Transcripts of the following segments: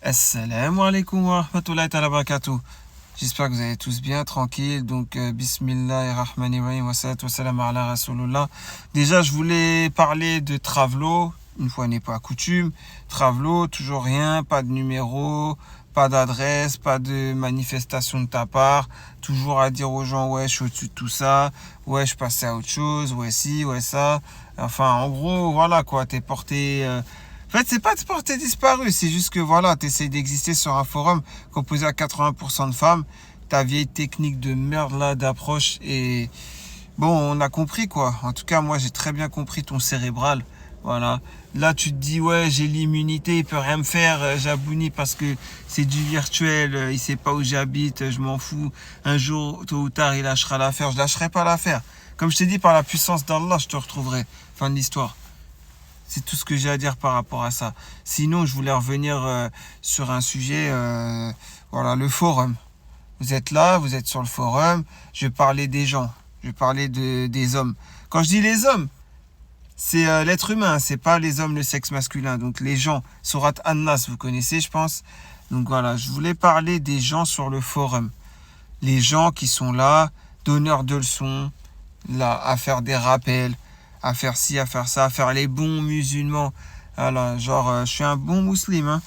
Assalamu alaikum wa rahmatullahi wa barakatuh. J'espère que vous allez tous bien, tranquille. Donc, bismillahirrahmanirrahim wa salatu wa salam ala rasulullah. Déjà, je voulais parler de Travelo. Une fois n'est pas coutume. Travelo, toujours rien, pas de numéro, pas d'adresse, pas de manifestation de ta part. Toujours à dire aux gens, ouais, je suis au-dessus de tout ça. Ouais, je passais à autre chose. Ouais, si, ouais, ça. Enfin, en gros, voilà quoi, t'es porté... En fait, c'est pas de porter disparu, c'est juste que voilà, tu essaies d'exister sur un forum composé à 80% de femmes. Ta vieille technique de merde là d'approche et bon, on a compris quoi. En tout cas, moi j'ai très bien compris ton cérébral. Voilà. Là, tu te dis ouais, j'ai l'immunité, il peut rien me faire, j'abounis parce que c'est du virtuel, il sait pas où j'habite, je m'en fous. Un jour, tôt ou tard, il lâchera l'affaire, je lâcherai pas l'affaire. Comme je t'ai dit, par la puissance d'Allah, je te retrouverai. Fin de l'histoire. C'est tout ce que j'ai à dire par rapport à ça. Sinon, je voulais revenir sur un sujet, voilà, le forum. Vous êtes là, vous êtes sur le forum. Je vais parler des gens. Je vais parler des hommes. Quand je dis les hommes, c'est l'être humain. C'est pas les hommes, le sexe masculin. Donc les gens. Surat An-Nas, vous connaissez, je pense. Donc voilà, je voulais parler des gens sur le forum. Les gens qui sont là, donneurs de leçons, là, à faire des rappels, à faire ci, à faire ça, à faire les bons musulmans. Voilà, genre, je suis un bon musulman. Hein.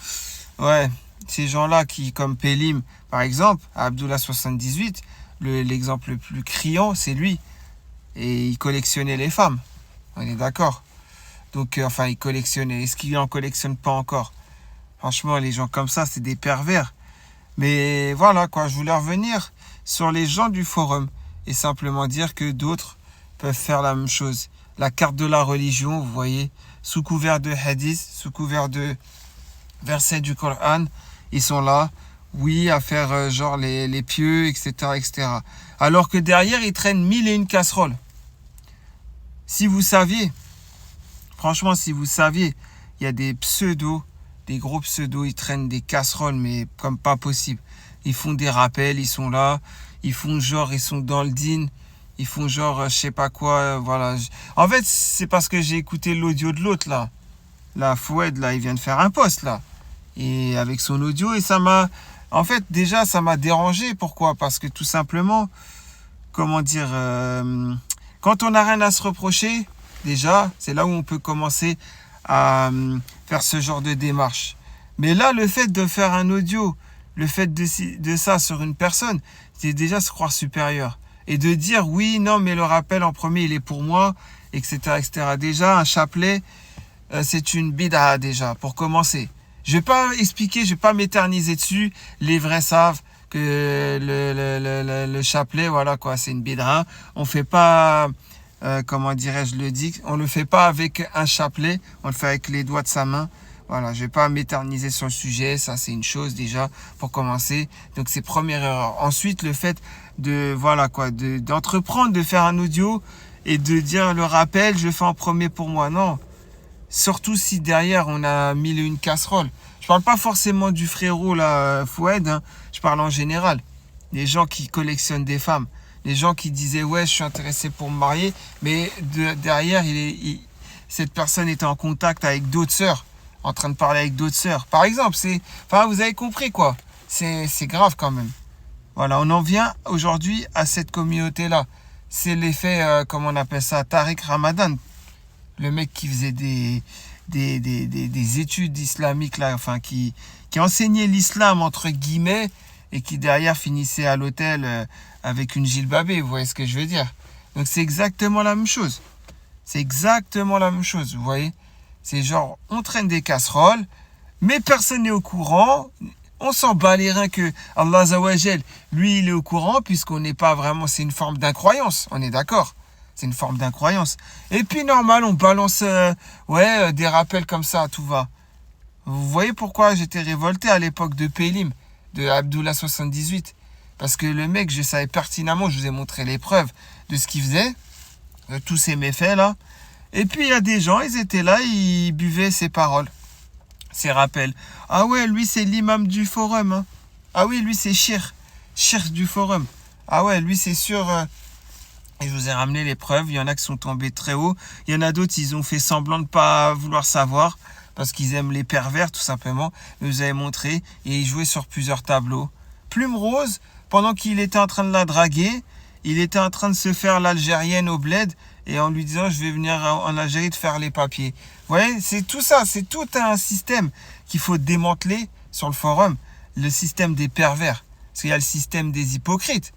Ouais, ces gens-là qui, comme Pélim, par exemple, Abdullah 78, l'exemple le plus criant, c'est lui. Et il collectionnait les femmes. On est d'accord. Donc, enfin, il collectionnait. Est-ce qu'il en collectionne pas encore? Franchement, les gens comme ça, c'est des pervers. Mais voilà, quoi, je voulais revenir sur les gens du forum et simplement dire que d'autres peuvent faire la même chose. La carte de la religion, vous voyez, sous couvert de hadith, sous couvert de versets du Coran, ils sont là, oui, à faire genre les pieux, etc., etc. Alors que derrière, ils traînent mille et une casseroles. Si vous saviez, franchement, si vous saviez, il y a des pseudos, des gros pseudos, ils traînent des casseroles, mais comme pas possible. Ils font des rappels, ils sont là, ils font genre, ils sont dans le din, ils font genre, je sais pas quoi, voilà. En fait, c'est parce que j'ai écouté l'audio de l'autre, là. La Foued, là, il vient de faire un post, là. Et avec son audio, et ça m'a... En fait, déjà, ça m'a dérangé. Pourquoi? Parce que tout simplement, comment dire... quand on n'a rien à se reprocher, déjà, c'est là où on peut commencer à faire ce genre de démarche. Mais là, le fait de faire un audio, le fait de ça sur une personne, c'est déjà se croire supérieur. Et de dire oui, non, mais le rappel en premier, il est pour moi, etc., etc. Déjà, un chapelet, c'est une bid'a déjà, pour commencer. Je vais pas expliquer, je vais pas m'éterniser dessus. Les vrais savent que le chapelet, voilà quoi, c'est une bid'a. On fait pas, comment dirais-je le dit, on le fait pas avec un chapelet, on le fait avec les doigts de sa main. Voilà, je vais pas m'éterniser sur le sujet, ça c'est une chose déjà pour commencer. Donc c'est première erreur. Ensuite, le fait de voilà quoi, d'entreprendre de faire un audio et de dire le rappel, je le fais en premier pour moi. Non. Surtout si derrière on a mille et une casseroles. Je parle pas forcément du frérot là, Foued, hein. Je parle en général. Les gens qui collectionnent des femmes, les gens qui disaient ouais, je suis intéressé pour me marier, mais derrière cette personne était en contact avec d'autres sœurs, en train de parler avec d'autres sœurs. Par exemple, enfin vous avez compris quoi. C'est grave quand même. Voilà, on en vient aujourd'hui à cette communauté là. C'est l'effet, comment on appelle ça, Tariq Ramadan. Le mec qui faisait des études islamiques là, enfin qui enseignait l'islam entre guillemets et qui derrière finissait à l'hôtel avec une gilbabée, vous voyez ce que je veux dire? Donc c'est exactement la même chose. C'est exactement la même chose, vous voyez? C'est genre on traîne des casseroles, mais personne n'est au courant. On s'en bat les reins que Allah Azawajal, lui il est au courant puisqu'on n'est pas vraiment, c'est une forme d'incroyance, on est d'accord? C'est une forme d'incroyance. Et puis normal, on balance des rappels comme ça, tout va. Vous voyez pourquoi j'étais révolté à l'époque de Pélim, de Abdullah 78. Parce que le mec, je savais pertinemment, je vous ai montré les preuves de ce qu'il faisait, de tous ces méfaits là. Et puis il y a des gens, ils étaient là, ils buvaient ses paroles, ses rappels. Ah ouais, lui c'est l'imam du forum. Hein. Ah oui, lui c'est Shir du forum. Ah ouais, lui c'est sûr... Et je vous ai ramené les preuves. Il y en a qui sont tombés très haut. Il y en a d'autres, ils ont fait semblant de ne pas vouloir savoir. parce qu'ils aiment les pervers tout simplement. Et vous avez montré, et il jouait sur plusieurs tableaux. Plume Rose, pendant qu'il était en train de la draguer, il était en train de se faire l'Algérienne au bled, et en lui disant je vais venir en Algérie te faire les papiers. Vous voyez, c'est tout ça, c'est tout un système qu'il faut démanteler sur le forum, le système des pervers. Parce qu'il y a le système des hypocrites.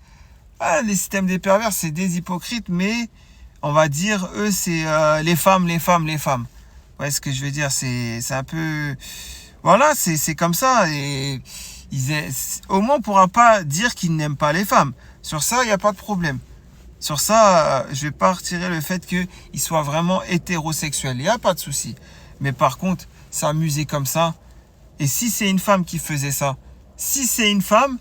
Ah, les systèmes des pervers, c'est des hypocrites, mais on va dire, eux, c'est les femmes. Vous voyez ce que je veux dire? C'est un peu... Voilà, c'est comme ça. Et au moins, on ne pourra pas dire qu'ils n'aiment pas les femmes. Sur ça, il n'y a pas de problème. Sur ça, je ne vais pas retirer le fait qu'ils soient vraiment hétérosexuels. Il n'y a pas de souci. Mais par contre, s'amuser comme ça, et si c'est une femme qui faisait ça, si c'est une femme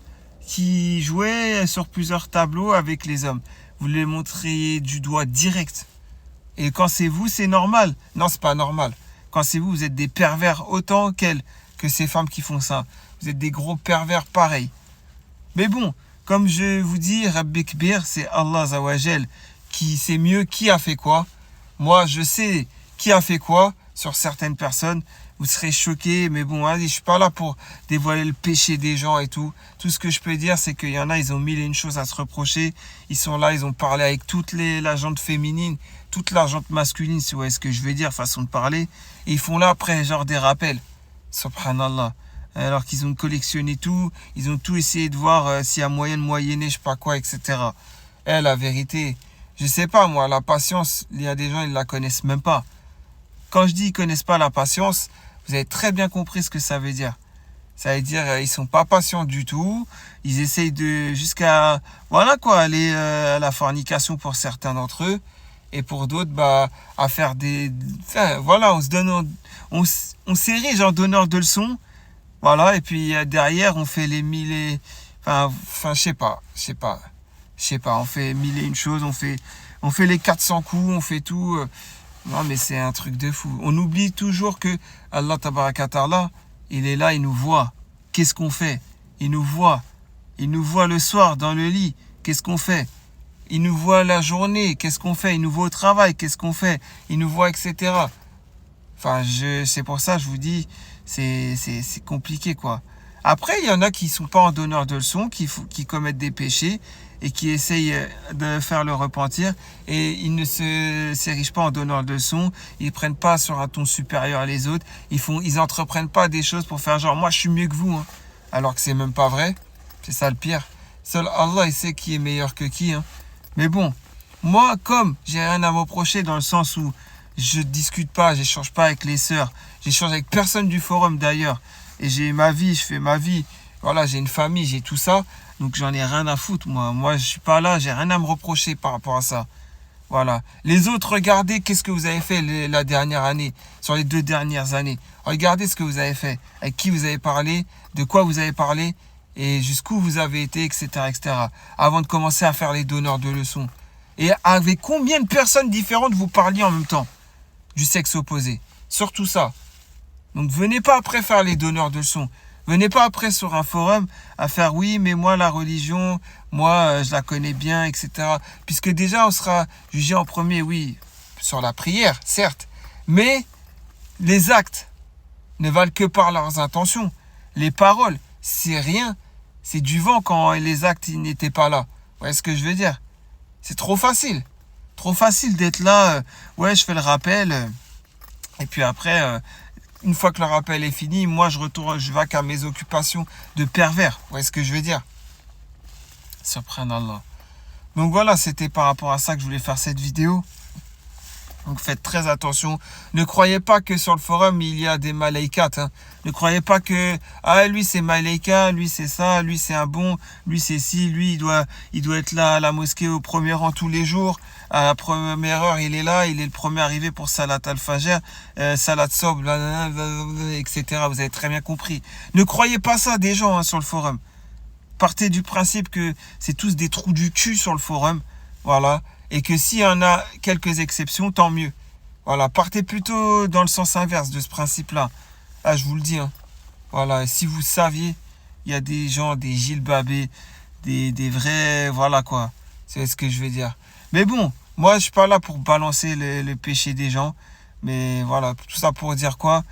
qui jouait sur plusieurs tableaux avec les hommes, vous les montriez du doigt direct. Et quand c'est vous, c'est normal. Non, c'est pas normal. Quand c'est vous, vous êtes des pervers autant qu'elles, que ces femmes qui font ça. Vous êtes des gros pervers pareils. Mais bon, comme je vous dis, Rabbi Kbir, c'est Allah Azawajal qui sait mieux qui a fait quoi. Moi, je sais qui a fait quoi sur certaines personnes. Vous serez choqués, mais bon, allez, je suis pas là pour dévoiler le péché des gens et tout. Tout ce que je peux dire, c'est qu'il y en a, ils ont mille et une choses à se reprocher. Ils sont là, ils ont parlé avec la gente féminine, toute la gente masculine, si vous voyez ce que je veux dire, façon de parler. Et ils font là, après, genre des rappels. Subhanallah. Alors qu'ils ont collectionné tout, ils ont tout essayé de voir s'il y a moyen de moyenner, je sais pas quoi, etc. La vérité, je sais pas, moi, la patience, il y a des gens, ils la connaissent même pas. Quand je dis ils connaissent pas la patience, vous avez très bien compris ce que ça veut dire. Ça veut dire ils sont pas patients du tout. Ils essayent de jusqu'à voilà quoi aller à la fornication pour certains d'entre eux et pour d'autres à faire voilà on se donne on s'érige en donneur de leçons voilà et puis derrière on fait les mille et je sais pas on fait mille et une choses on fait les 400 coups on fait tout. Non, mais c'est un truc de fou. On oublie toujours que Allah Tabaraka Ta'ala, il est là, il nous voit. Qu'est-ce qu'on fait? Il nous voit. Il nous voit le soir dans le lit. Qu'est-ce qu'on fait? Il nous voit la journée. Qu'est-ce qu'on fait? Il nous voit au travail. Qu'est-ce qu'on fait? Il nous voit, etc. Enfin, c'est pour ça, je vous dis, c'est compliqué, quoi. Après, il y en a qui sont pas en donneur de leçons, qui commettent des péchés et qui essayent de faire le repentir et ils ne s'érigent pas en donneur de leçons, ils prennent pas sur un ton supérieur à les autres, ils entreprennent pas des choses pour faire genre moi je suis mieux que vous, hein. Alors que c'est même pas vrai, c'est ça le pire. Seul Allah il sait qui est meilleur que qui, hein. Mais bon, moi comme j'ai rien à me reprocher dans le sens où je discute pas, j'échange pas avec les sœurs, j'échange avec personne du forum d'ailleurs et j'ai ma vie, je fais ma vie, voilà j'ai une famille, j'ai tout ça. Donc j'en ai rien à foutre, moi. Moi, je suis pas là, j'ai rien à me reprocher par rapport à ça. Voilà. Les autres, regardez qu'est-ce que vous avez fait la dernière année, sur les 2 dernières années. Regardez ce que vous avez fait, avec qui vous avez parlé, de quoi vous avez parlé, et jusqu'où vous avez été, etc., etc. Avant de commencer à faire les donneurs de leçons. Et avec combien de personnes différentes vous parliez en même temps du sexe opposé. Surtout ça. Donc venez pas après faire les donneurs de leçons. Venez pas après sur un forum à faire oui, mais moi la religion, moi je la connais bien, etc. Puisque déjà on sera jugé en premier, oui, sur la prière, certes, mais les actes ne valent que par leurs intentions. Les paroles, c'est rien, c'est du vent quand les actes n'étaient pas là. Vous voyez ce que je veux dire? C'est trop facile d'être là, ouais je fais le rappel, et puis après... une fois que le rappel est fini, moi je vais qu'à mes occupations de pervers. Vous voyez ce que je veux dire? Subhanallah. Donc voilà, c'était par rapport à ça que je voulais faire cette vidéo. Donc faites très attention. Ne croyez pas que sur le forum il y a des malaïkat, hein. Ne croyez pas que lui c'est malaïka, lui c'est ça, lui c'est un bon, lui c'est ci, lui il doit être là à la mosquée au premier rang tous les jours. À la première heure il est là, il est le premier arrivé pour Salat al-Fajr, Salat Sob, etc. Vous avez très bien compris. Ne croyez pas ça des gens, hein, sur le forum. Partez du principe que c'est tous des trous du cul sur le forum. Voilà. Et que s'il y en a quelques exceptions, tant mieux. Voilà, partez plutôt dans le sens inverse de ce principe-là. Ah, je vous le dis, hein. Voilà, et si vous saviez, il y a des gens, des Gilles Babé, des vrais... Voilà, quoi. C'est ce que je veux dire. Mais bon, moi, je suis pas là pour balancer le péché des gens. Mais voilà, tout ça pour dire quoi?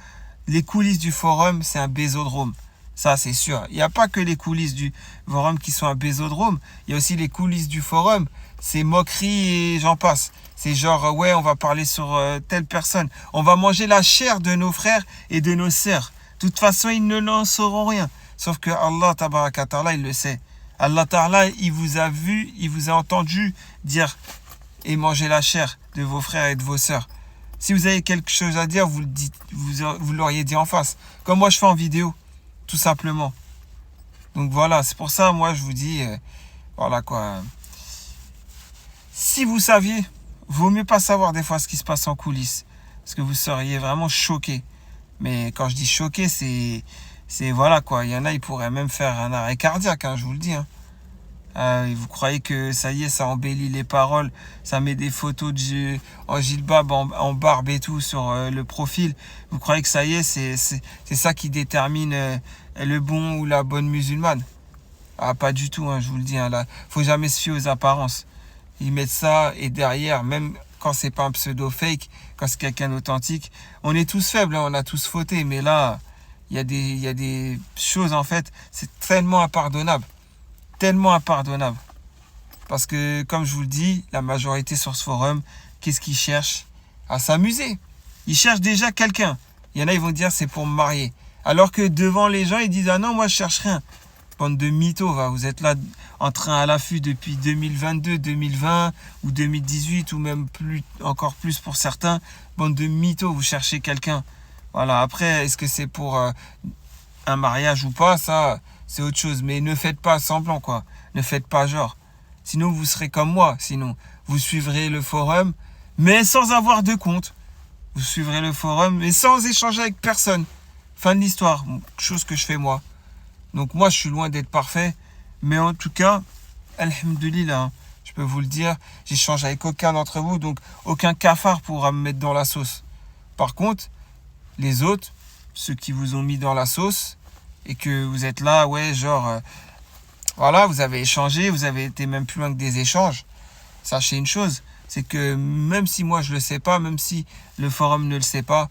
Les coulisses du forum, c'est un bésodrome. Ça, c'est sûr. Il n'y a pas que les coulisses du forum qui sont un bésodrome. Il y a aussi les coulisses du forum. C'est moquerie et j'en passe. C'est genre, ouais, on va parler sur telle personne. On va manger la chair de nos frères et de nos sœurs. De toute façon, ils ne n'en sauront rien. Sauf que Allah, tabaraka ta'ala, il le sait. Allah ta'ala, il vous a vu, il vous a entendu dire et manger la chair de vos frères et de vos sœurs. Si vous avez quelque chose à dire, vous le dites, vous l'auriez dit en face. Comme moi, je fais en vidéo. Tout simplement. Donc voilà, c'est pour ça, moi, je vous dis, voilà quoi. Si vous saviez, vaut mieux pas savoir des fois ce qui se passe en coulisses. Parce que vous seriez vraiment choqué. Mais quand je dis choqué, c'est voilà quoi. Il y en a, ils pourraient même faire un arrêt cardiaque, hein, je vous le dis. Hein. Vous croyez que ça y est, ça embellit les paroles, ça met des photos de en gilbab, en barbe et tout sur le profil. Vous croyez que ça y est, c'est ça qui détermine le bon ou la bonne musulmane? Ah, pas du tout, hein, je vous le dis. Hein, là, faut jamais se fier aux apparences. Ils mettent ça et derrière, même quand c'est pas un pseudo fake, quand c'est quelqu'un d'authentique, on est tous faibles, hein, on a tous fauté, mais là, il y a des choses en fait, c'est tellement impardonnable. Tellement impardonnable. Parce que, comme je vous le dis, la majorité sur ce forum, qu'est-ce qu'ils cherchent? À s'amuser. Ils cherchent déjà quelqu'un. Il y en a, ils vont dire c'est pour me marier. Alors que devant les gens, ils disent ah non, moi je cherche rien. Bande de mythos, va. Vous êtes là en train à l'affût depuis 2022, 2020 ou 2018 ou même plus, encore plus pour certains. Bande de mythos, vous cherchez quelqu'un. Voilà. Après, est-ce que c'est pour un mariage ou pas? Ça, c'est autre chose. Mais ne faites pas semblant, quoi. Ne faites pas genre. Sinon, vous serez comme moi. Sinon, vous suivrez le forum, mais sans avoir de compte. Vous suivrez le forum, mais sans échanger avec personne. Fin de l'histoire. Chose que je fais moi. Donc moi, je suis loin d'être parfait. Mais en tout cas, alhamdoulilah, hein, je peux vous le dire, j'échange avec aucun d'entre vous. Donc, aucun cafard pourra me mettre dans la sauce. Par contre, les autres, ceux qui vous ont mis dans la sauce, et que vous êtes là, ouais, genre, voilà, vous avez échangé, vous avez été même plus loin que des échanges. Sachez une chose, c'est que même si moi je le sais pas, même si le forum ne le sait pas,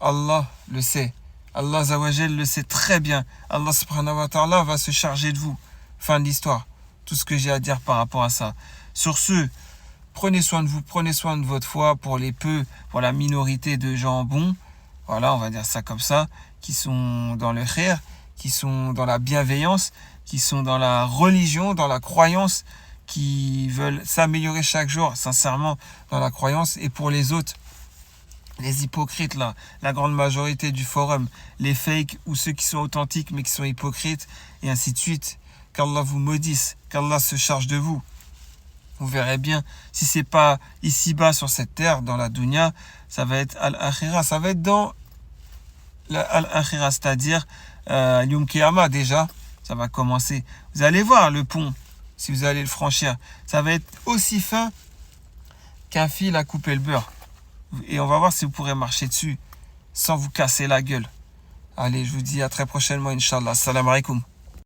Allah le sait. Allah Azawajal le sait très bien. Allah subhanahu wa ta'ala va se charger de vous. Fin de l'histoire. Tout ce que j'ai à dire par rapport à ça. Sur ce, prenez soin de vous, prenez soin de votre foi pour les peu, pour la minorité de gens bons. Voilà, on va dire ça comme ça, qui sont dans le khair, qui sont dans la bienveillance, qui sont dans la religion, dans la croyance, qui veulent s'améliorer chaque jour, sincèrement, dans la croyance. Et pour les autres, les hypocrites là, la grande majorité du forum, les fakes ou ceux qui sont authentiques mais qui sont hypocrites, et ainsi de suite, qu'Allah vous maudisse, qu'Allah se charge de vous. Vous verrez bien, si c'est pas ici-bas sur cette terre, dans la dunya, ça va être al-akhira, ça va être dans al-akhira, c'est-à-dire Yom Kiyama déjà, ça va commencer. Vous allez voir le pont, si vous allez le franchir, ça va être aussi fin qu'un fil à couper le beurre. Et on va voir si vous pourrez marcher dessus sans vous casser la gueule. Allez, je vous dis à très prochainement, Inch'Allah. Salam alaikum.